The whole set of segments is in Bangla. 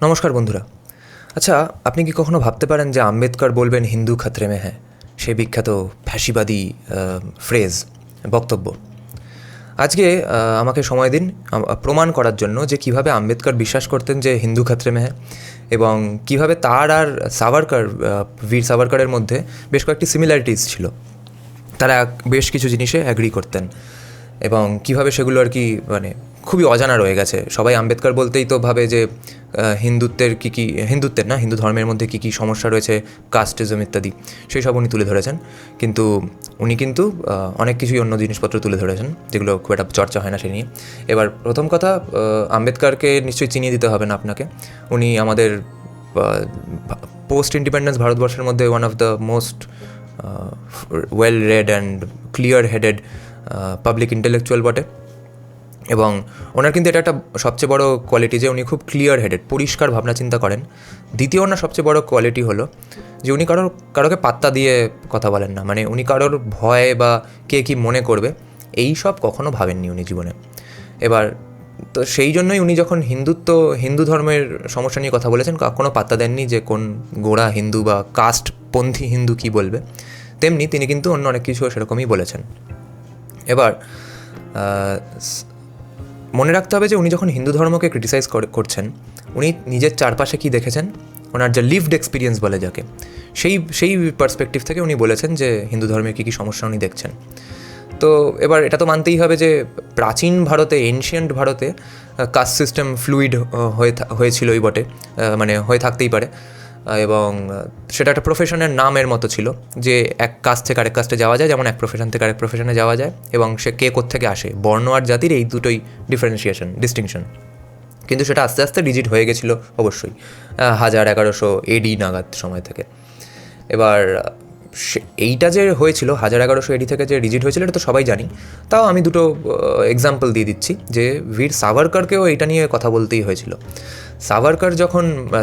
নমস্কার বন্ধুরা। আচ্ছা, আপনি কি কখনো ভাবতে পারেন যে আম্বেদকর বলবেন হিন্দু খতরে মে হ্যায়, সেই বিখ্যাত ফ্যাসিবাদী ফ্রেজ, বক্তব্য। আজকে আমাকে সময় দিন প্রমাণ করার জন্য যে কিভাবে আম্বেদকর বিশ্বাস করতেন যে হিন্দু খতরে মে হ্যায়, এবং কিভাবে তার আর সাভারকর, বীর সাভারকরের মধ্যে বেশ কয়েকটি সিমিলারিটিস ছিল। তারা বেশ কিছু জিনিসে অ্যাগ্রি করতেন এবং কিভাবে সেগুলো আর কি খুবই অজানা রয়ে গেছে। সবাই আম্বেদকর বলতেই তো ভাবে যে হিন্দু ধর্মের মধ্যে কী কী সমস্যা রয়েছে, কাস্টিজম ইত্যাদি, সেই সব উনি তুলে ধরেছেন। কিন্তু উনি অনেক কিছুই অন্য জিনিসপত্র তুলে ধরেছেন যেগুলো খুব একটা চর্চা হয় না সে নিয়ে। এবার প্রথম কথা, আম্বেদকরকে নিশ্চয়ই চিনিয়ে দিতে হবে না আপনাকে। উনি আমাদের পোস্ট ইন্ডিপেন্ডেন্স ভারতবর্ষের মধ্যে one of the most well red and clear headed public intellectual বটে। এবং ওনার কিন্তু এটা একটা সবচেয়ে বড় কোয়ালিটি যে উনি খুব ক্লিয়ার হেডেড, পরিষ্কার ভাবনা চিন্তা করেন। দ্বিতীয় ওনার সবচেয়ে বড় কোয়ালিটি হলো যে উনি কারোকে পাত্তা দিয়ে কথা বলেন না। উনি কারোর ভয় বা কে কী মনে করবে এই সব কখনো ভাবেননি উনি জীবনে। এবার তো সেই জন্যই উনি যখন হিন্দু ধর্মের সমস্যা নিয়ে কথা বলেছেন, কোনো পাত্তা দেননি যে কোন গোঁড়া হিন্দু বা কাস্টপন্থী হিন্দু কী বলবে। তেমনি তিনি কিন্তু অন্য অনেক কিছু সেরকমই বলেছেন। এবার মনে রাখতে হবে যে উনি যখন হিন্দু ধর্মকে ক্রিটিসাইজ করছেন, উনি নিজের চারপাশে কী দেখেছেন, ওনার যে লিভড এক্সপিরিয়েন্স বলে যাকে, সেই পার্সপেক্টিভ থেকে উনি বলেছেন যে হিন্দু ধর্মের কী কী সমস্যা উনি দেখছেন। তো এবার এটা তো মানতেই হবে যে প্রাচীন ভারতে, এনশিয়েন্ট ভারতে কাস্ট সিস্টেম ফ্লুইড হয়েছিলই বটে, হয়ে থাকতেই পারে। এবং সেটা একটা প্রফেশনের নামের মতো ছিল যে এক কাস্ট থেকে আরেক কাস্টে যাওয়া যায়, যেমন এক প্রফেশন থেকে আরেক প্রফেশনে যাওয়া যায়, এবং সে কে কোত্থেকে আসে, বর্ণ আর জাতির এই দুটোই ডিস্টিংশন। কিন্তু সেটা আস্তে আস্তে রিজিড হয়ে গেছিলো অবশ্যই 1100 AD নাগাদ সময় থেকে। এবার এইটা যে হয়েছিল 1100 AD থেকে যে রিজিড হয়েছিল এটা তো সবাই জানি। তাও আমি দুটো এক্সাম্পল দিয়ে দিচ্ছি যে বীর সাভারকরকেও এইটা নিয়ে কথা বলতেই হয়েছিল।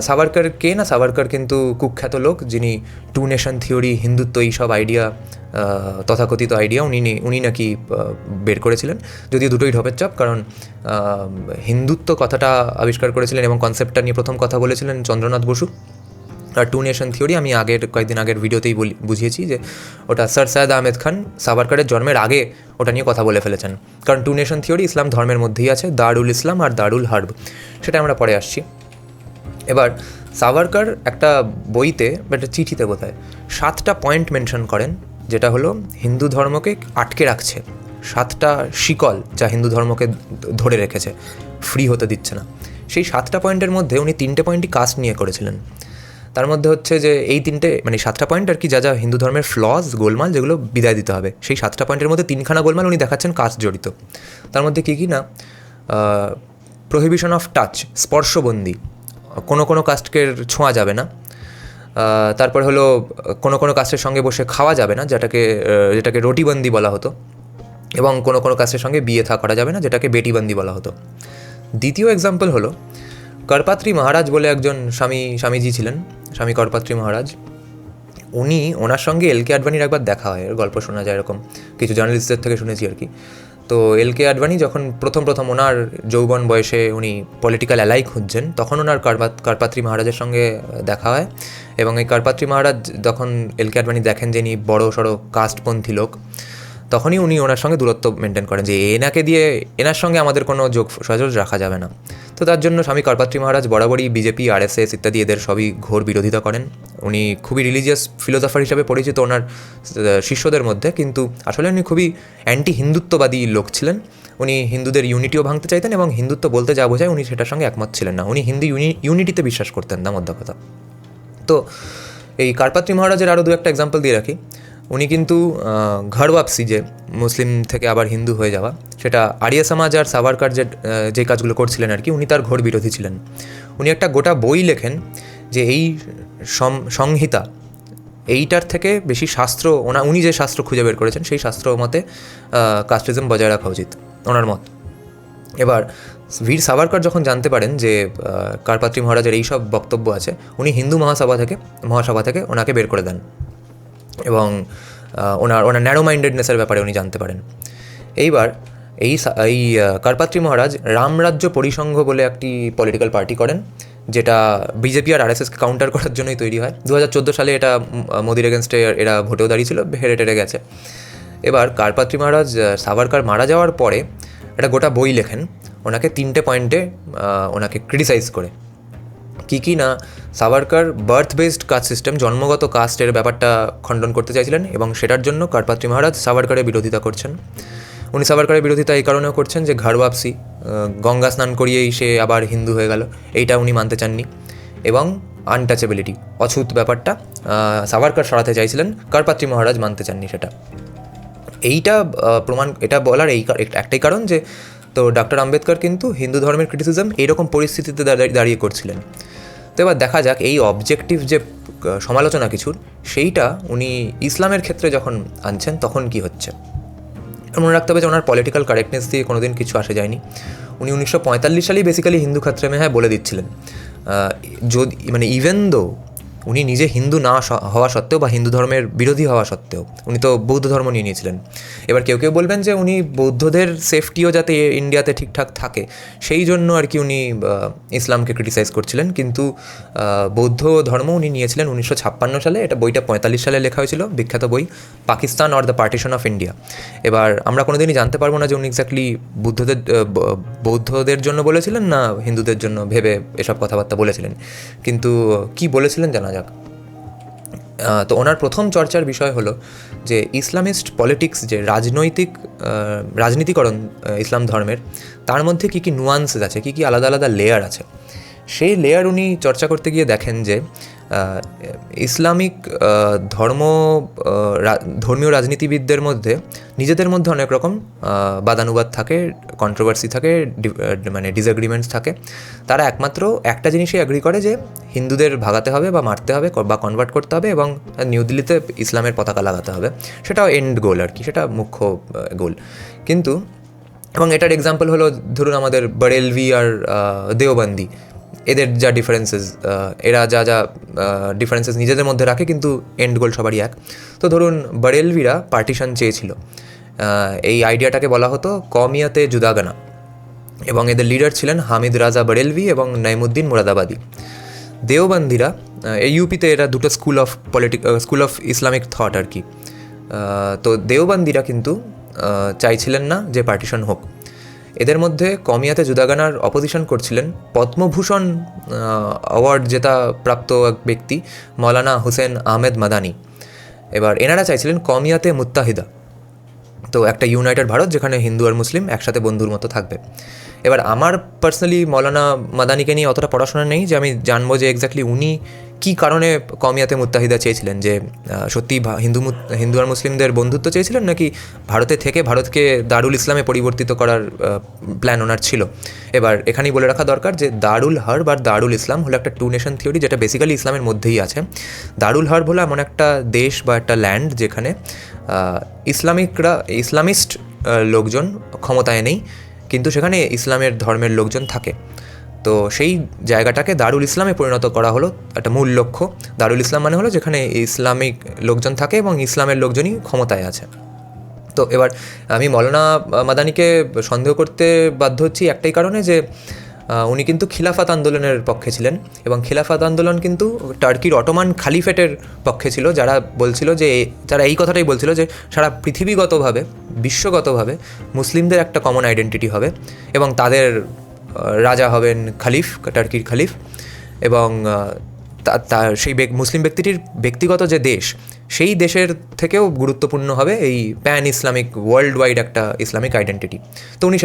সাভারকর কিন্তু কুখ্যাত লোক, যিনি টু নেশন থিওরি, হিন্দুত্ব, এই সব আইডিয়া, তথাকথিত আইডিয়া উনি নাকি বের করেছিলেন। যদিও দুটোই ঢপের চাপ, কারণ হিন্দুত্ব কথাটা আবিষ্কার করেছিলেন এবং কনসেপ্টটা নিয়ে প্রথম কথা বলেছিলেন চন্দ্রনাথ বসু। আর টু নেশন থিওরি আমি কয়েকদিন আগের ভিডিওতেই বুঝিয়েছি যে ওটা স্যার সৈয়দ আহমেদ খান সাভারকরের জন্মের আগে ওটা নিয়ে কথা বলে ফেলেছেন। কারণ টু নেশন থিওরি ইসলাম ধর্মের মধ্যেই আছে, দারুল ইসলাম আর দারুল হার্ব, সেটা আমরা পরে আসছি। এবার সাভারকর একটা বইতে বা একটা চিঠিতে বোধহয় 7টা পয়েন্ট মেনশন করেন, যেটা হলো হিন্দু ধর্মকে আটকে রাখছে, 7টা শিকল যা হিন্দু ধর্মকে ধরে রেখেছে, ফ্রি হতে দিচ্ছে না। সেই 7টা পয়েন্টের মধ্যে উনি 3টে পয়েন্টই কাস্ট নিয়ে করেছিলেন। তার মধ্যে হচ্ছে যে এই 7টা পয়েন্ট আর কি, যা হিন্দু ধর্মের ফ্লজ, গোলমাল, যেগুলো বিদায় দিতে হবে, সেই 7টা পয়েন্টের মধ্যে 3খানা গোলমাল উনি দেখাচ্ছেন কাস্ট জড়িত। তার মধ্যে কী না, প্রহিবিশন অফ টাচ, স্পর্শবন্দি, কোনো কাস্টকে ছোঁয়া যাবে না। তারপর হলো কোনো কাস্টের সঙ্গে বসে খাওয়া যাবে না, যেটাকে রোটিবন্দি বলা হতো। এবং কোনো কাস্টের সঙ্গে বিয়ে করা যাবে না, যেটাকে বেটিবন্দি বলা হতো। দ্বিতীয় এক্সাম্পল হলো করপাত্রী মহারাজ বলে একজন স্বামীজি ছিলেন, স্বামী করপাত্রী মহারাজ। ওনার সঙ্গে এলকে আডবাণীর একবার দেখা হয়, গল্প শোনা যায়, এরকম কিছু জার্নালিস্টদের থেকে শুনেছি আর কি। তো এলকে আডবাণী যখন প্রথম ওনার যৌবন বয়সে উনি পলিটিক্যাল অ্যালাই খুঁজছেন, তখন ওনার করপাত্রী মহারাজের সঙ্গে দেখা হয়। এবং এই করপাত্রী মহারাজ যখন এলকে আডবাণী দেখেন যে ইনি বড় সড়ো কাস্টপন্থী লোক, তখনই উনি ওনার সঙ্গে দূরত্ব মেনটেন করেন যে এনার সঙ্গে আমাদের কোনো যোগ সহযোগ রাখা যাবে না। তো তার জন্য স্বামী করপাত্রী মহারাজ বরাবরই বিজেপি, RSS ইত্যাদি এদের সবই ঘোর বিরোধিতা করেন। উনি খুবই রিলিজিয়াস ফিলোসফার হিসাবে পরিচিত ওনার শিষ্যদের মধ্যে, কিন্তু আসলে উনি খুবই অ্যান্টি হিন্দুত্ববাদী লোক ছিলেন। উনি হিন্দুদের ইউনিটিও ভাঙতে চাইতেন, এবং হিন্দুত্ব বলতে যা বোঝায় উনি সেটার সঙ্গে একমত ছিলেন না। উনি হিন্দু ইউনিটিতে বিশ্বাস করতেন না, মধ্য কথা। তো এই করপাত্রী মহারাজের আরও দু একটা এক্সাম্পল দিয়ে রাখি। উনি কিন্তু ঘর ওয়াপসি, যে মুসলিম থেকে আবার হিন্দু হয়ে যাওয়া, সেটা আর্য সমাজ আর সাভারকর যে কাজগুলো করছিলেন আর কি, উনি তার ঘোর বিরোধী ছিলেন। উনি একটা গোটা বই লেখেন যে এই সংহিতা, এইটার থেকে বেশি শাস্ত্র, উনি যে শাস্ত্র খুঁজে বের করেছেন সেই শাস্ত্র মতে কাস্টিজম বজায় রাখা উচিত, ওনার মত। এবার বীর সাভারকর যখন জানতে পারেন যে করপাত্রী মহারাজের এই সব বক্তব্য আছে, উনি হিন্দু মহাসভা থেকে ওনাকে বের করে দেন। এবং ওনার ন্যারো মাইন্ডেডনেসের ব্যাপারে উনি জানতে পারেন। এইবার এই করপাত্রী মহারাজ রামরাজ্য পরিসংঘ বলে একটি পলিটিক্যাল পার্টি করেন, যেটা বিজেপি আর আরএসএসকে কাউন্টার করার জন্যই তৈরি হয়। 2014 সালে এটা মোদির এগেনস্টে এরা ভোটেও দাঁড়িয়েছিল, হেরে টেরে গেছে। এবার কারপাত্রী মহারাজ সাভারকার মারা যাওয়ার পরে একটা গোটা বই লেখেন ওনাকে 3টে পয়েন্টে ওনাকে ক্রিটিসাইজ করে। কী না, Savarkar birth based caste system, জন্মগত কাস্টের ব্যাপারটা খণ্ডন করতে চাইছিলেন এবং সেটার জন্য কারপাত্রী মহারাজ সাভারকারের বিরোধিতা করছেন। উনি সাভারকারের বিরোধিতা এই কারণেও করছেন যে ঘর ওয়াপসি, গঙ্গা স্নান করিয়েই সে আবার হিন্দু হয়ে গেল, এইটা উনি মানতে চাননি। এবং আনটাচেবিলিটি, অছুত ব্যাপারটা সাভারকার সরাতে চাইছিলেন, কারপাত্রী মহারাজ মানতে চাননি সেটা। এইটা প্রমাণ, এটা বলার একটাই কারণ যে তো ডক্টর আম্বেদকর কিন্তু হিন্দু ধর্মের ক্রিটিসিজম এইরকম পরিস্থিতিতে দাঁড়িয়ে করছিলেন। তো এবার দেখা যাক এই অবজেক্টিভ যে সমালোচনা কিছুর, সেইটা উনি ইসলামের ক্ষেত্রে যখন আনছেন তখন কি হচ্ছে। মনে রাখতে হবে যে ওনার পলিটিক্যাল কারেক্টনেস দিয়ে কোনোদিন কিছু আসে যায়নি। উনি 1945 সালেই বেসিক্যালি হিন্দু ক্ষেত্রে হ্যাঁ বলে দিচ্ছিলেন, যদি মানে ইভেন দো উনি নিজে হিন্দু না হওয়া সত্ত্বেও বা হিন্দু ধর্মের বিরোধী হওয়া সত্ত্বেও উনি তো বৌদ্ধ ধর্ম নিয়ে নিয়েছিলেন। এবার কেউ কেউ বলবেন যে উনি বৌদ্ধদের সেফটিও যাতে ইন্ডিয়াতে ঠিকঠাক থাকে সেই জন্য আর কি উনি ইসলামকে ক্রিটিসাইজ করছিলেন, কিন্তু বৌদ্ধ ধর্ম উনি নিয়েছিলেন 1956 সালে। এটা বইটা 45 সালে লেখা হয়েছিল, বিখ্যাত বই Pakistan or the partition of India. এবার আমরা কোনোদিনই জানতে পারবো না যে উনি এক্স্যাক্টলি বৌদ্ধদের জন্য বলেছিলেন না হিন্দুদের জন্য ভেবে এসব কথাবার্তা বলেছিলেন, কিন্তু কি বলেছিলেন জানা যাক। তো ওনার প্রথম চর্চার বিষয় হলো যে ইসলামিস্ট পলিটিক্স, যে রাজনীতিকরণ ইসলাম ধর্মের, তার মধ্যে কী কী নুয়ান্সেস আছে, কী কী আলাদা আলাদা লেয়ার আছে। সেই লেয়ার উনি চর্চা করতে গিয়ে দেখেন যে ইসলামিক ধর্মীয় রাজনীতিবিদদের মধ্যে নিজেদের মধ্যে অনেক রকম বাদানুবাদ থাকে, কন্ট্রোভার্সি থাকে, মানে ডিসএগ্রিমেন্টস থাকে। তারা একমাত্র একটা জিনিসই অ্যাগ্রি করে যে হিন্দুদের ভাগাতে হবে বা মারতে হবে বা কনভার্ট করতে হবে এবং নিউ দিল্লিতে ইসলামের পতাকা লাগাতে হবে, সেটাও এন্ড গোল আর কি, সেটা মুখ্য গোল। কিন্তু এবং এটার এক্সাম্পল হলো ধরুন আমাদের বরেলভি আর দেওবন্দি, এদের যা ডিফারেন্সেস, এরা যা ডিফারেন্সেস নিজেদের মধ্যে রাখে কিন্তু এন্ড গোল সবারই এক। তো ধরুন বরেলভিরা পার্টিশন চেয়েছিল, এই আইডিয়াটাকে বলা হতো কমিয়াতে জুদাগানা, এবং এদের লিডার ছিলেন হামিদ রাজা বরেলভি এবং নাইমুদ্দিন মুরাদাবাদী। দেওবন্দিরা, এই ইউপিতে এরা দুটো স্কুল অফ ইসলামিক থট আর কি। তো দেওবন্দিরা কিন্তু চাইছিলেন না যে পার্টিশন হোক। এদের মধ্যে কমিয়াতে জুদাগানার অপোজিশন করছিলেন পদ্মভূষণ অ্যাওয়ার্ড জেতা প্রাপ্ত এক ব্যক্তি মৌলানা হুসেন আহমেদ মাদানি। এবার এনারা চাইছিলেন কমিয়াতে মুত্তাহিদা, তো একটা ইউনাইটেড ভারত যেখানে হিন্দু আর মুসলিম একসাথে বন্ধুর মতো থাকবে। এবার আমার পার্সোনালি মৌলানা মাদানিকে নিয়ে অতটা পড়াশোনা নেই যে আমি জানবো যে এক্স্যাক্টলি উনি কী কারণে কমিয়াতে মুত্তাহিদা চেয়েছিলেন, যে সত্যি হিন্দু আর মুসলিমদের বন্ধুত্ব চেয়েছিলেন নাকি ভারতে থেকে ভারতকে দারুল ইসলামে পরিবর্তিত করার প্ল্যান ওনার ছিল। এবার এখানেই বলে রাখা দরকার যে দারুল হার্ব আর দারুল ইসলাম হলো একটা টু নেশন থিওরি, যেটা বেসিক্যালি ইসলামের মধ্যেই আছে। দারুল হার্ব হলো এমন একটা দেশ বা একটা ল্যান্ড যেখানে ইসলামিস্ট লোকজন ক্ষমতায় নেই, কিন্তু সেখানে ইসলামের ধর্মের লোকজন থাকে। তো সেই জায়গাটাকে দারুল ইসলামে পরিণত করা হলো একটা মূল লক্ষ্য। দারুল ইসলাম মানে হলো যেখানে ইসলামিক লোকজন থাকে এবং ইসলামের লোকজনই ক্ষমতায় আছে। তো এবার আমি মৌলানা মাদানিকে সন্দেহ করতে বাধ্য হচ্ছি একটাই কারণে যে উনি কিন্তু খিলাফত আন্দোলনের পক্ষে ছিলেন, এবং খিলাফত আন্দোলন কিন্তু টার্কির অটোমান খালিফেটের পক্ষে ছিল, যারা এই কথাটাই বলছিল যে সারা পৃথিবীগতভাবে বিশ্বগতভাবে মুসলিমদের একটা কমন আইডেন্টিটি হবে এবং তাদের রাজা হবেন খালিফ, টার্কির খালিফ, এবং সেই মুসলিম ব্যক্তিটির ব্যক্তিগত যে দেশ, সেই দেশের থেকেও গুরুত্বপূর্ণ হবে এই প্যান ইসলামিক ওয়ার্ল্ড ওয়াইড একটা ইসলামিক আইডেন্টিটি। তো উনি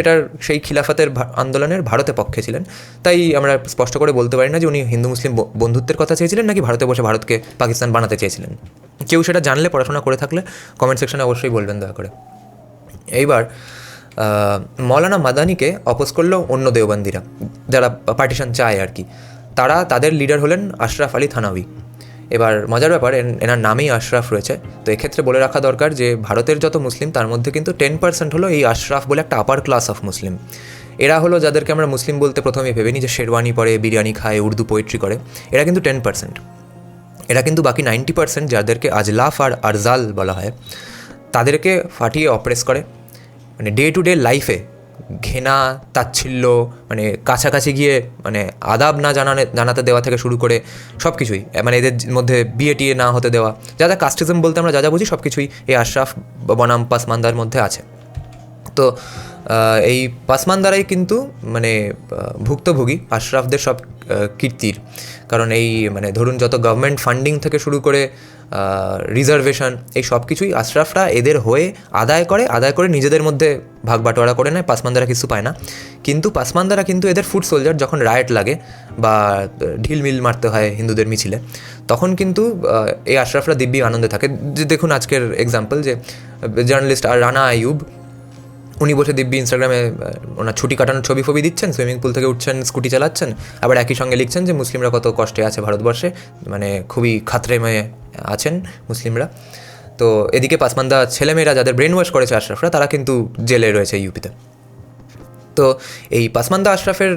সেই খিলাফতের আন্দোলনের ভারতের পক্ষে ছিলেন। তাই আমরা স্পষ্ট করে বলতে পারি না যে উনি হিন্দু মুসলিম বন্ধুত্বের কথা চেয়েছিলেন নাকি ভারতে বসে ভারতকে পাকিস্তান বানাতে চেয়েছিলেন। কেউ সেটা জানলে, পড়াশোনা করে থাকলে কমেন্ট সেকশনে অবশ্যই বলবেন দয়া করে। এইবার মৌলানা মাদানিকে অপোজ করলো অন্য দেওবন্দিরা যারা পার্টিশন চায় আর কি। তাদের লিডার হলেন আশরাফ আলী থানভী। এবার মজার ব্যাপার, এনার নামেই আশরাফ রয়েছে। তো এক্ষেত্রে বলে রাখা দরকার যে ভারতের যত মুসলিম তার মধ্যে কিন্তু 10% হলো এই আশরাফ বলে একটা আপার ক্লাস অফ মুসলিম। এরা হলো যাদেরকে আমরা মুসলিম বলতে প্রথমে ভেবে নিই যে শেরওয়ানি পরে, বিরিয়ানি খায়, উর্দু পোয়েট্রি করে। এরা কিন্তু 10%। এরা কিন্তু বাকি 90% যাদেরকে আজলাফ আর আরজাল বলা হয়, তাদেরকে ফাটিয়ে অপ্রেস করে। মানে ডে টু ডে লাইফে ঘেনা, তাচ্ছিল্য, মানে কাছাকাছি গিয়ে মানে আদাব না জানাতে দেওয়া থেকে শুরু করে সব কিছুই, মানে এদের মধ্যে বিয়ে টিয়ে না হতে দেওয়া, যা যা কাস্টিজম বলতে আমরা যা যা বুঝি সব কিছুই এই আশরাফ বনাম পাসমানদার মধ্যে আছে। তো এই পাসমানদারাই কিন্তু মানে ভুক্তভোগী আশরাফদের সব কীর্তির। কারণ এই মানে ধরুন যত গভর্নমেন্ট ফান্ডিং থেকে শুরু করে রিজার্ভেশন, এই সব কিছুই আশরাফরা এদের হয়ে আদায় করে নিজেদের মধ্যে ভাগ বাটোয়ারা করে নেয়। পাসমানদারা কিছু পায় না। কিন্তু পাসমানদারা কিন্তু এদের ফুট সোলজার, যখন রায়েট লাগে বা ঢিলমিল মারতে হয় হিন্দুদের মিছিলে, তখন কিন্তু এই আশরাফরা দিব্যি আনন্দে থাকে। যে দেখুন আজকের এক্সাম্পল, যে জার্নালিস্ট আর রানা আইয়ুব, উনি বসে দিব্যি ইনস্টাগ্রামে ওনার ছুটি কাটানোর ছবি ফবি দিচ্ছেন, সুইমিং পুল থেকে উঠছেন, স্কুটি চালাচ্ছেন, আবার একই সঙ্গে লিখছেন যে মুসলিমরা কত কষ্টে আছে ভারতবর্ষে, মানে খুবই খাতরেময়ে আছেন মুসলিমরা। তো এদিকে পাসমানদা ছেলেমেয়েরা যাদের ব্রেন ওয়াশ করেছে আশরাফরা, তারা কিন্তু জেলে রয়েছে ইউপিতে। তো এই পাসমানদা আশরাফের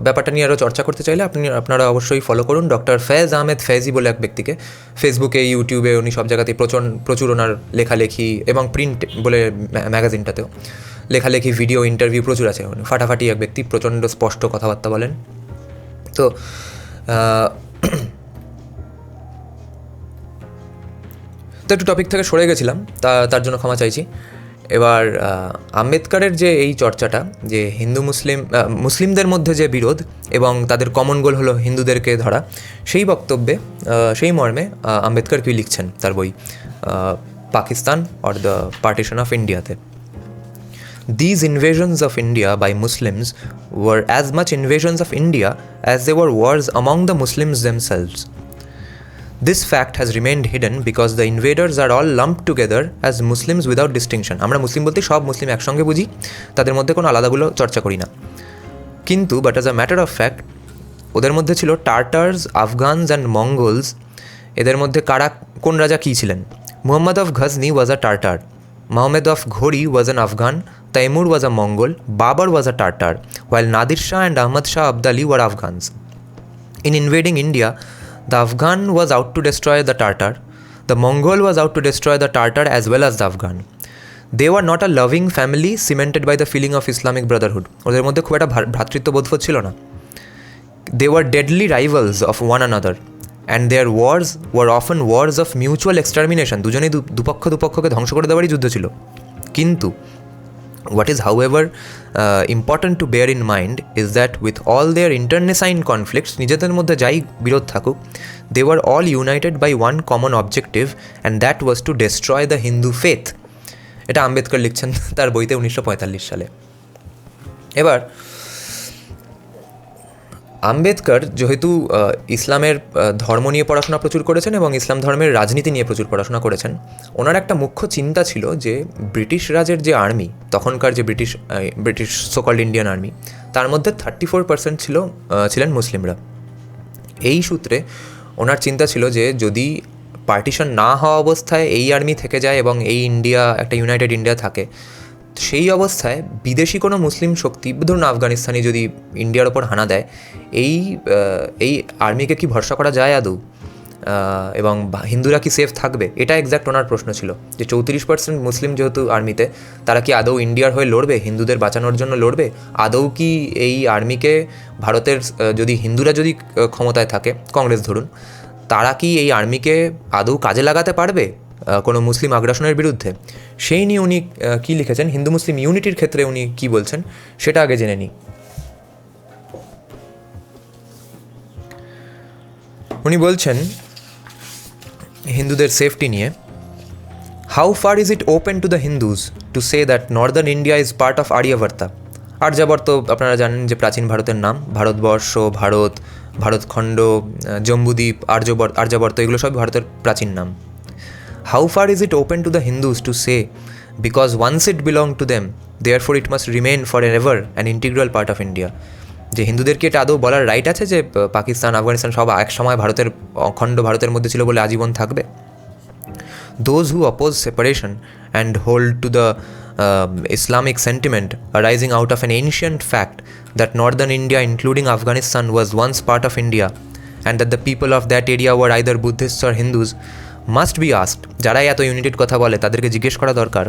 ব্যাপারটা নিয়ে আরও চর্চা করতে চাইলে আপনারা অবশ্যই ফলো করুন ডক্টর ফয়েজ আহমেদ ফেজি বলে এক ব্যক্তিকে। ফেসবুকে, ইউটিউবে উনি সব জায়গাতেই প্রচুর ওনার লেখালেখি, এবং প্রিন্ট বলে ম্যাগাজিনটাতেও লেখালেখি, ভিডিও, ইন্টারভিউ প্রচুর আছে। ফাটাফাটি এক ব্যক্তি, প্রচণ্ড স্পষ্ট কথাবার্তা বলেন। তো একটু টপিক থেকে সরে গেছিলাম, তার জন্য ক্ষমা চাইছি। এবার আম্বেদকরের যে এই চর্চাটা, যে মুসলিমদের মধ্যে যে বিরোধ এবং তাদের কমন গোল হলো হিন্দুদেরকে ধরা, সেই বক্তব্যে, সেই মর্মে আম্বেদকর কি লিখছেন তার বই Pakistan or the partition of ইন্ডিয়াতে। These invasions of India by Muslims were as much invasions of India as they were wars among the Muslims themselves. This fact has remained hidden because the invaders are all lumped together as Muslims without distinction. আমরা মুসলিম বলতে সব মুসলিম একসঙ্গে বুঝি, তাদের মধ্যে কোনো আলাদাগুলো চর্চা করি না। কিন্তু but as a matter of fact, ওদের মধ্যে ছিল টার্টার্স, আফগানস অ্যান্ড মঙ্গলস। এদের মধ্যে কোন রাজা কী ছিলেন? Muhammad of Ghazni was a Tartar, Muhammad of Ghori was an Afghan, Taimur was a Mongol, Babur was a Tartar, while Nadir Shah and Ahmad Shah Abdali were Afghans. In invading India, the Afghan was out to destroy the Tartar, the Mongol was out to destroy the Tartar as well as the Afghan. They were not a loving family cemented by the feeling of Islamic brotherhood. ওদের মধ্যে খুব একটা ভ্রাতৃত্ববোধ ছিল না। They were deadly rivals of one another. And their wars were often wars of mutual extermination. দুজনেই দুপক্ষকে ধ্বংস করে দেওয়ারই যুদ্ধ ছিল। কিন্তু what is however important to bear in mind is that with all their internecine conflicts, নিজেদের মধ্যে যাই বিরোধ থাকুক, they were all united by one common objective, and that was to destroy the Hindu faith. এটা আম্বেদকর লিখছেন তার বইতে 1945 সালে। এবার আম্বেদকর যেহেতু ইসলামের ধর্ম নিয়ে পড়াশোনা প্রচুর করেছেন এবং ইসলাম ধর্মের রাজনীতি নিয়ে প্রচুর পড়াশোনা করেছেন, ওনার একটা মুখ্য চিন্তা ছিল যে ব্রিটিশ রাজের যে আর্মি, তখনকার যে ব্রিটিশ সোকল্ড ইন্ডিয়ান আর্মি, তার মধ্যে 34% ছিলেন মুসলিমরা। এই সূত্রে ওনার চিন্তা ছিল যে যদি পার্টিশন না হওয়া অবস্থায় এই আর্মি থেকে যায় এবং এই ইন্ডিয়া একটা ইউনাইটেড ইন্ডিয়া থাকে, সেই অবস্থায় বিদেশি কোনো মুসলিম শক্তি, ধরুন আফগানিস্তানি, যদি ইন্ডিয়ার ওপর হানা দেয়, এই আর্মিকে কি ভরসা করা যায় আদৌ, এবং হিন্দুরা কি সেফ থাকবে? এটা এক্স্যাক্ট ওনার প্রশ্ন ছিল, যে 34% মুসলিম যেহেতু আর্মিতে, তারা কি আদৌ ইন্ডিয়ার হয়ে লড়বে, হিন্দুদের বাঁচানোর জন্য লড়বে? আদৌ কি এই আর্মিকে ভারতের, যদি হিন্দুরা যদি ক্ষমতায় থাকে, কংগ্রেস ধরুন, তারা কি এই আর্মিকে আদৌ কাজে লাগাতে পারবে কোনো মুসলিম আগ্রাসনের বিরুদ্ধে? সেই নিয়ে উনি কী লিখেছেন, হিন্দু মুসলিম ইউনিটির ক্ষেত্রে উনি কী বলছেন সেটা আগে জেনে নিই। উনি বলছেন হিন্দুদের সেফটি নিয়ে, how far is it open to the Hindus to say that northern India is part of Aryavarta. Aryavarta আপনারা জানেন যে প্রাচীন ভারতের নাম, ভারতবর্ষ, ভারতখণ্ড, জম্বুদ্বীপ, আর্যাবর্ত, এগুলো সব ভারতের প্রাচীন নাম। How far is it open to the Hindus to say, because once it belonged to them, therefore it must remain forever an integral part of India? যে হিন্দুদেরকে এটা আদৌ বলার রাইট আছে যে পাকিস্তান, আফগানিস্তান সব এক সময় ভারতের অখণ্ড ভারতের মধ্যে ছিল বলে আজীবন থাকবে? Those who oppose separation and hold to the Islamic sentiment arising out of an ancient fact that northern India, including Afghanistan, was once part of India, and that the people of that area were either Buddhists or Hindus, must be asked, যারা এত ইউনিটির কথা বলে তাদেরকে জিজ্ঞেস করা দরকার,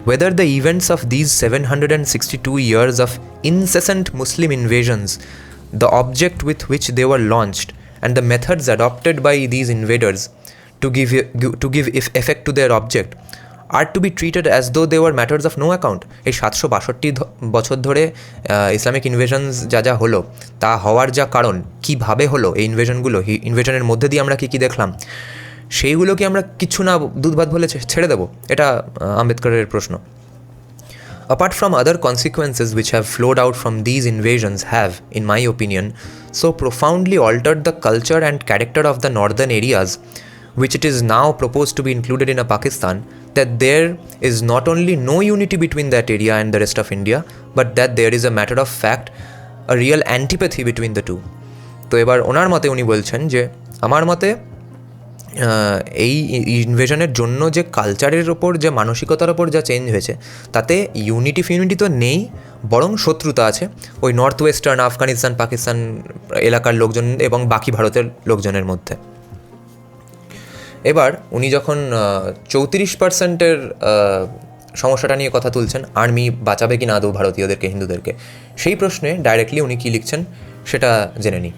whether the events of these 762 years of incessant Muslim invasions, the object with which they were launched, and the methods adopted by these invaders to give effect to their object, are to be treated as though they were matters of no account. এই 762 বছর ধরে ইসলামিক ইনভেশনস যা হলো, তা হওয়ার যা কারণ, কীভাবে হলো এই ইনভেশনের মধ্যে দিয়ে আমরা কী দেখলাম, সেইগুলো কি আমরা কিছু না দুধ ভাত বলে ছেড়ে দেবো? এটা আম্বেদকরের প্রশ্ন। Apart from other consequences which have flowed out from these invasions have, in my opinion, so profoundly altered the culture and character of the northern areas, which it is now proposed to be included in a Pakistan, that there is not only no unity between that area and the rest of India, but that there is a matter of fact, a real antipathy between the two. তো এবার ওনার মতে উনি বলছেন যে আমার মতে এই ইনভেশনের জন্য যে কালচারের ওপর, যে মানসিকতার ওপর যা চেঞ্জ হয়েছে, তাতে ইউনিটি তো নেই, বরং শত্রুতা আছে ওই নর্থ ওয়েস্টার্ন আফগানিস্তান পাকিস্তান এলাকার লোকজন এবং বাকি ভারতের লোকজনের মধ্যে। এবার উনি যখন 34% সমস্যাটা নিয়ে কথা তুলছেন, আর্মি বাঁচাবে কি না আদৌ ভারতীয়দেরকে, হিন্দুদেরকে, সেই প্রশ্নে ডাইরেক্টলি উনি কী লিখছেন সেটা জেনে নিই।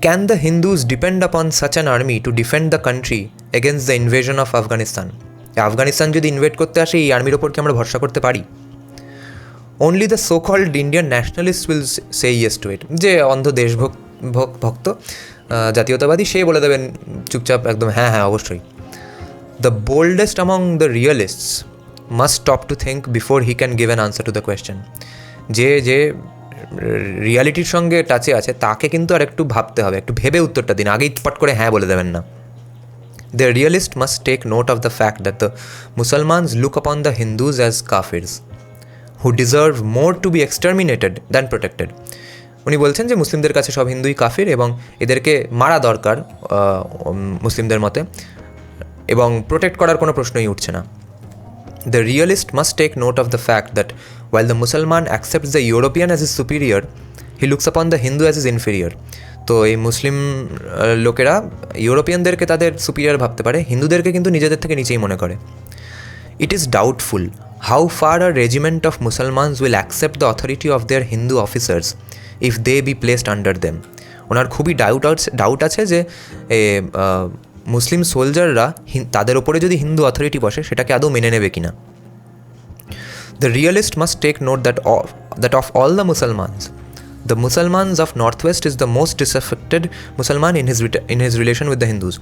Can the Hindus depend upon such an army to defend the country against the invasion of Afghanistan? Afghanistan যদি ইনভেড করতে আসে, এই আর্মির ওপর কি আমরা ভরসা করতে পারি? Only the so-called Indian nationalists will say yes to it. যে অন্ধ দেশভক্ত জাতীয়তাবাদী, সে বলে দেবেন চুপচাপ একদম হ্যাঁ অবশ্যই। The boldest among the realists must stop to think before he can give an answer to the question. যে রিয়ালিটির সঙ্গে টাচে আছে তাকে কিন্তু আর একটু ভাবতে হবে, একটু ভেবে উত্তরটা দিন, আগেই পট করে হ্যাঁ বলে দেবেন না। The realist must take note of the fact that the Muslims look upon the Hindus as kafirs, who deserve more to be exterminated than protected. উনি বলছেন যে মুসলিমদের কাছে সব হিন্দুই কাফির এবং এদেরকে মারা দরকার মুসলিমদের মতে, এবং প্রোটেক্ট করার কোনো প্রশ্নই উঠছে না। The realist must take note of the fact that while the Musliman accepts the European as his superior, he looks upon the Hindu as his inferior. তো এই মুসলিম লোকেরা ইউরোপিয়ানদেরকে তাদের সুপিরিয়র ভাবতে পারে, হিন্দুদেরকে কিন্তু নিজেদের থেকে নিচেই মনে করে। It is doubtful how far a regiment of Muslims will accept the authority of their Hindu officers if they be placed under them. ওনার খুবই ডাউট আছে যে মুসলিম সোলজাররা তাদের ওপরে যদি হিন্দু অথরিটি বসে সেটাকে আদৌ মেনে নেবে কিনা। The realist must take note that of all the Muslims of Northwest is the most disaffected Musliman in his relation with the Hindus.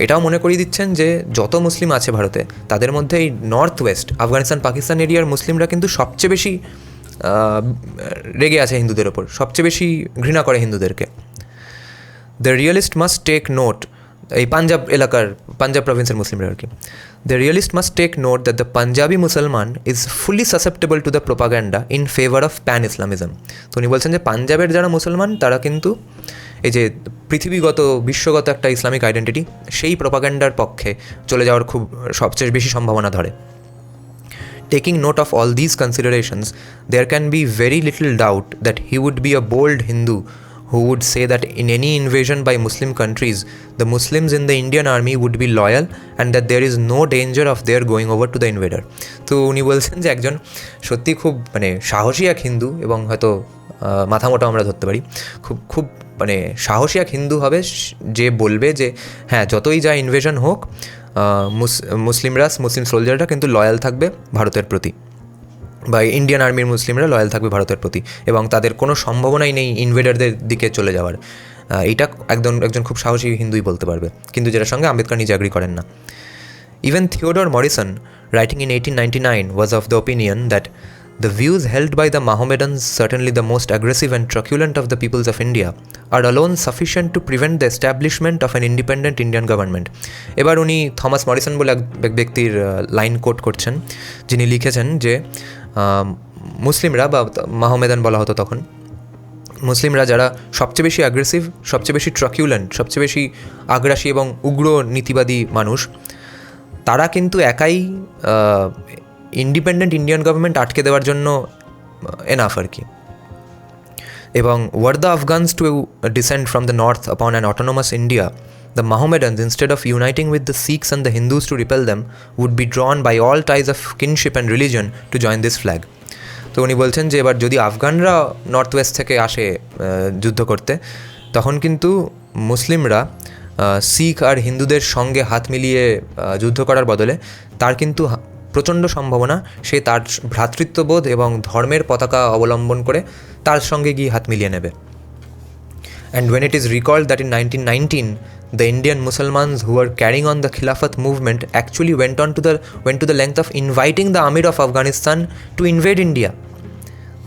এটাও মনে করিয়ে দিচ্ছেন যে যত মুসলিম আছে ভারতে, তাদের মধ্যে এই নর্থ ওয়েস্ট আফগানিস্তান পাকিস্তান এরিয়ার মুসলিমরা কিন্তু সবচেয়ে বেশি রেগে আছে হিন্দুদের ওপর, সবচেয়ে বেশি ঘৃণা করে হিন্দুদেরকে। The realist must take note, এই পাঞ্জাব প্রভিন্সের মুসলিমরা আর কি, The realist must take note that the Punjabi Musliman is fully susceptible to the propaganda in favor of pan-Islamism. তো উনি বলছেন যে পাঞ্জাবের যারা মুসলমান তারা কিন্তু এই যে পৃথিবীগত বিশ্বগত একটা ইসলামিক আইডেন্টিটি, সেই প্রপাগান্ডার পক্ষে চলে যাওয়ার খুব সবচেয়ে বেশি সম্ভাবনা ধরে। Taking note of all these considerations, there can be very little doubt that he would be a bold Hindu who would say that in any invasion by Muslim countries, the Muslims in the Indian army would be loyal and that there is no danger of their going over to the invader. তো উনি বলছেন যে একজন সত্যি খুব সাহসী এক হিন্দু, এবং হয়তো মাথা মোটা আমরা ধরতে পারি, খুব সাহসী এক হিন্দু হবে যে বলবে যে হ্যাঁ যতই যা ইনভেশন হোক মুসলিম সোলজাররা কিন্তু লয়াল থাকবে ভারতের প্রতি, বা ইন্ডিয়ান আর্মির মুসলিমরা লয়াল থাকবে ভারতের প্রতি, এবং তাদের কোনো সম্ভাবনাই নেই ইনভেডারদের দিকে চলে যাওয়ার। এইটা একজন খুব সাহসী হিন্দুই বলতে পারবে, কিন্তু যেটার সঙ্গে আম্বেদকর নিজে অ্যাগ্রি করেন না। Even Theodore Morrison, writing in 1899, was of the opinion that the views held by the Mohammedans, certainly the most aggressive and truculent of the peoples of India, are alone sufficient to prevent the establishment of an independent Indian government. এবার উনি থমাস মরিসন বলে এক ব্যক্তির লাইন কোট করছেন, যিনি লিখেছেন যে মুসলিমরা, বা মাহমেদান বলা হতো তখন, মুসলিমরা যারা সবচেয়ে বেশি অ্যাগ্রেসিভ, সবচেয়ে বেশি ট্রাকিউলেন্ট, সবচেয়ে বেশি আগ্রাসী এবং উগ্র নীতিবাদী মানুষ, তারা কিন্তু একাই ইন্ডিপেন্ডেন্ট ইন্ডিয়ান গভর্নমেন্ট আটকে দেওয়ার জন্য এনাফ আর কি। এবং were the Afghans to descend from the north upon an autonomous India, The Mohammedans, instead of uniting with the Sikhs and the Hindus to repel them, would be drawn by all ties of kinship and religion to join this flag. তো উনি বলছেন যে এবার যদি আফগানরা নর্থ ওয়েস্ট থেকে আসে যুদ্ধ করতে, তখন কিন্তু মুসলিমরা শিখ আর হিন্দুদের সঙ্গে হাত মিলিয়ে যুদ্ধ করার বদলে তার কিন্তু প্রচণ্ড সম্ভাবনা সে তার ভ্রাতৃত্ববোধ এবং ধর্মের পতাকা অবলম্বন করে তার সঙ্গে গিয়ে হাত মিলিয়ে নেবে। And when it is recalled that in 1919 the Indian Muslims who were carrying on the Khilafat movement actually went to the length of inviting the Amir of Afghanistan to invade India,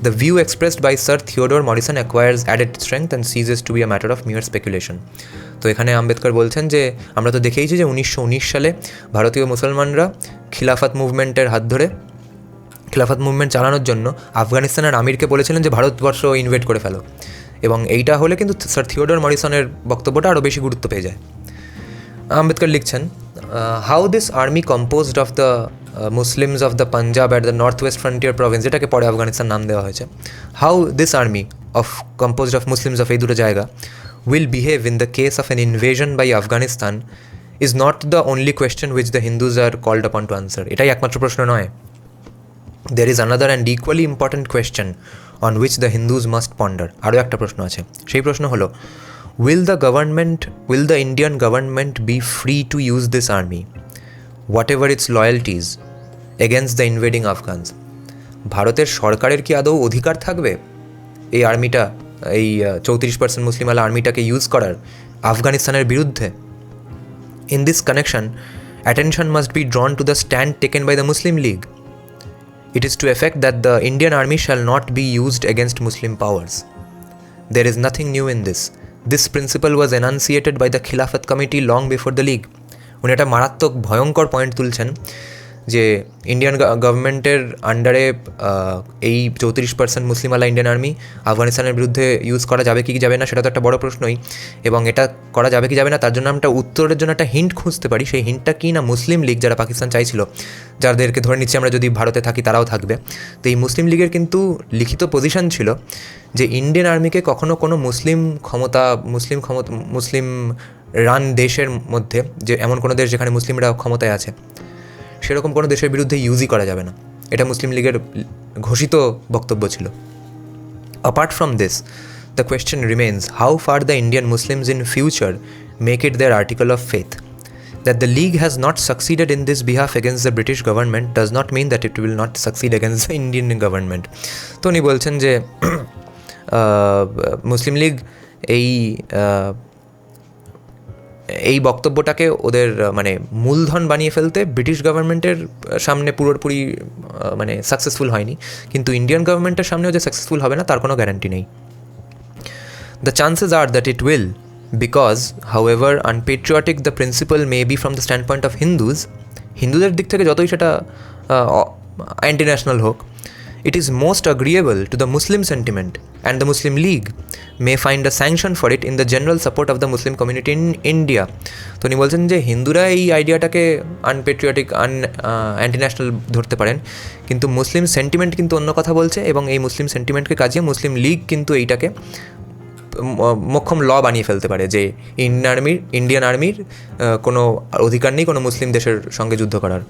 the view expressed by Sir Theodore Morrison acquires added strength and ceases to be a matter of mere speculation. তো এখানে আম্বেদকর বলছেন যে আমরা তো দেখেইছি যে 1919 সালে ভারতীয় মুসলমানরা খিলাফত মুভমেন্টের হাত ধরে খিলাফত মুভমেন্ট চালানোর জন্য আফগানিস্তানের আমিরকে বলেছিলেন যে ভারতবর্ষ ইনভেড করে ফেলো, এবং এইটা হলে কিন্তু স্যার থিওডোর মরিসনের বক্তব্যটা আরও বেশি গুরুত্ব পেয়ে যায়। আম্বেদকর লিখছেন, how this army composed of the Muslims of the Punjab at the north West frontier Province, যেটাকে পরে আফগানিস্তান নাম দেওয়া হয়েছে, how this army of composed of Muslims of এই দুটো জায়গা will behave in the case of an invasion by Afghanistan is not the only question which the Hindus are called upon to answer. এটাই একমাত্র প্রশ্ন নয়। There is another and equally important question on which the Hindus must ponder. আরও একটা প্রশ্ন আছে, সেই প্রশ্ন হলো, will the Indian government be free to use this army, whatever its loyalties, against the invading Afghans? ভারতের সরকারের কি আদৌ অধিকার থাকবে এই আর্মিটা, এই 34% মুসলিমওয়ালা আর্মিটাকে ইউজ করার আফগানিস্তানের বিরুদ্ধে? In this connection, attention must be drawn to the stand taken by the Muslim League. It is to effect that the Indian army shall not be used against Muslim powers. There is nothing new in this. This principle was enunciated by the Khilafat Committee long before the League. উনি একটা মারাত্মক ভয়ঙ্কর পয়েন্ট তুলছেন যে ইন্ডিয়ান গভর্নমেন্টের আন্ডারে এই 34% মুসলিমওয়ালা ইন্ডিয়ান আর্মি আফগানিস্তানের বিরুদ্ধে ইউজ করা যাবে কি যাবে না, সেটা তো একটা বড় প্রশ্নই, এবং এটা করা যাবে কি যাবে না তার জন্য আমরা উত্তরের জন্য একটা হিন্ট খুঁজতে পারি। সেই হিন্টটা কি না, মুসলিম লীগ যারা পাকিস্তান চাইছিল, যাদেরকে ধরে নিচ্ছি আমরা যদি ভারতে থাকি তারাও থাকবে, তো এই মুসলিম লীগের কিন্তু লিখিত পজিশন ছিল যে ইন্ডিয়ান আর্মিকে কখনো কোনো মুসলিম রান দেশের মধ্যে, যে এমন কোনো দেশ যেখানে মুসলিমরা ক্ষমতায় আছে, সেরকম কোনো দেশের বিরুদ্ধে ইউজই করা যাবে না। এটা মুসলিম লীগের ঘোষিত বক্তব্য ছিল। Apart from this, the question remains how far the Indian Muslims in future make it their article of faith. That the League has not succeeded in this behalf against the British government does not mean that it will not succeed against the Indian government. তো উনি বলছেন যে মুসলিম লীগ এই বক্তব্যটাকে ওদের মানে মূলধন বানিয়ে ফেলতে ব্রিটিশ গভর্নমেন্টের সামনে পুরোপুরি মানে সাকসেসফুল হয়নি, কিন্তু ইন্ডিয়ান গভর্নমেন্টের সামনেও যে সাকসেসফুল হবে না তার কোনো গ্যারান্টি নেই। The chances are that it will, because however unpatriotic the principle may be from the stand point of হিন্দুদের দিক থেকে যতই সেটা অ্যান্টি ন্যাশনাল হোক, it is most agreeable to the Muslim sentiment, and the Muslim League may find a sanction for it in the general support of the Muslim community in India. তো উনি বলছেন যে হিন্দুরা এই আইডিয়াটাকে আনপেট্রিয়টিক অ্যান্টি ন্যাশনাল ধরতে পারেন, কিন্তু মুসলিম সেন্টিমেন্ট কিন্তু অন্য কথা বলছে, এবং এই মুসলিম সেন্টিমেন্টকে কাজিয়ে মুসলিম লীগ কিন্তু এইটাকে মোক্ষম ল বানিয়ে ফেলতে পারে যে ইন্ডিয়ান আর্মির কোনো অধিকার নেই কোনো মুসলিম দেশের সঙ্গে যুদ্ধ করার।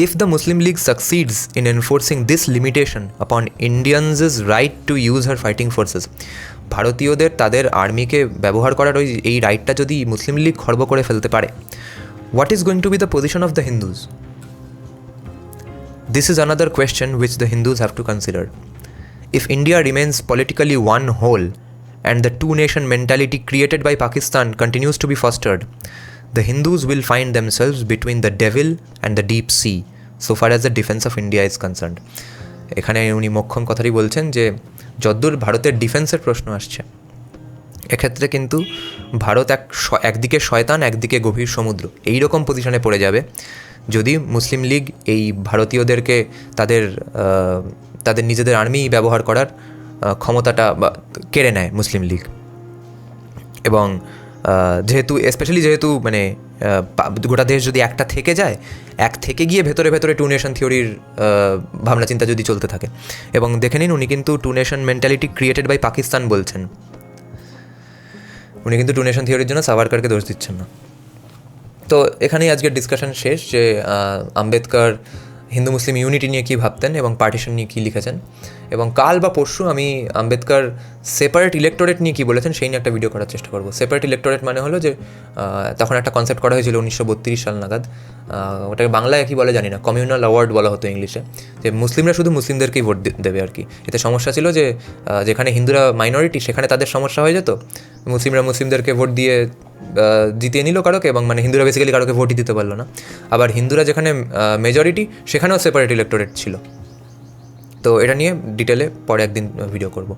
If the Muslim League succeeds in enforcing this limitation upon Indians' right to use her fighting forces, ভারতীয়দের তাদের আর্মিকে ব্যবহার করার এই রাইটটা যদি মুসলিম লীগ খর্ব করে ফেলতে পারে, what is going to be the position of the Hindus? This is another question which the Hindus have to consider. If India remains politically one whole and the two-nation mentality created by Pakistan continues to be fostered, the Hindus will find themselves between the devil and the deep sea, so far as the defense of India is concerned. এখানে উনি মোক্ষম কথাই বলছেন যে যদ্দূর ভারতের ডিফেন্সের প্রশ্ন আসছে, এক্ষেত্রে কিন্তু ভারত একদিকে শয়তান একদিকে গভীর সমুদ্র এইরকম পজিশনে পড়ে যাবে যদি মুসলিম লীগ এই ভারতীয়দেরকে তাদের নিজেদের আর্মি ব্যবহার করার ক্ষমতাটা কেড়ে নেয় মুসলিম লীগ। এবং যেহেতু মানে গোটা দেশ যদি একটা থেকে যায়, এক থেকে গিয়ে ভেতরে টু নেশন থিওরির ভাবনা চিন্তা যদি চলতে থাকে, এবং দেখে নিন উনি কিন্তু two nation mentality created by Pakistan বলছেন। উনি কিন্তু টু নেশন থিওরির জন্য সাভারকারকে দোষ দিচ্ছেন না। তো এখানেই আজকের ডিসকাশন শেষ, যে আম্বেদকর হিন্দু মুসলিম ইউনিটি নিয়ে কী ভাবতেন এবং পার্টিশন নিয়ে কী লিখেছেন, এবং কাল বা পরশু আমি আম্বেদকর সেপারেট ইলেক্টোরেট নিয়ে কী বলেছেন সেই নিয়ে একটা ভিডিও করার চেষ্টা করবো। সেপারেট ইলেক্টোরেট মানে হলো যে তখন একটা কনসেপ্ট করা হয়েছিল 1932 সাল নাগাদ, ওটাকে বাংলায় কী বলে জানি না, কমিউনাল অ্যাওয়ার্ড বলা হতো ইংলিশে, যে মুসলিমরা শুধু মুসলিমদেরকেই ভোট দেবে আর কি। এতে সমস্যা ছিল যে যেখানে হিন্দুরা মাইনরিটি সেখানে তাদের সমস্যা হয়ে যেত, মুসলিমরা মুসলিমদেরকে ভোট দিয়ে জিতিয়ে নিল কারোকে, এবং মানে হিন্দুরা বেসিক্যালি কারোকে ভোটই দিতে পারলো না। আবার হিন্দুরা যেখানে মেজরিটি সেখানেও সেপারেট ইলেক্টোরেট ছিল। তো এটা নিয়ে ডিটেলে পরে একদিন ভিডিও করব।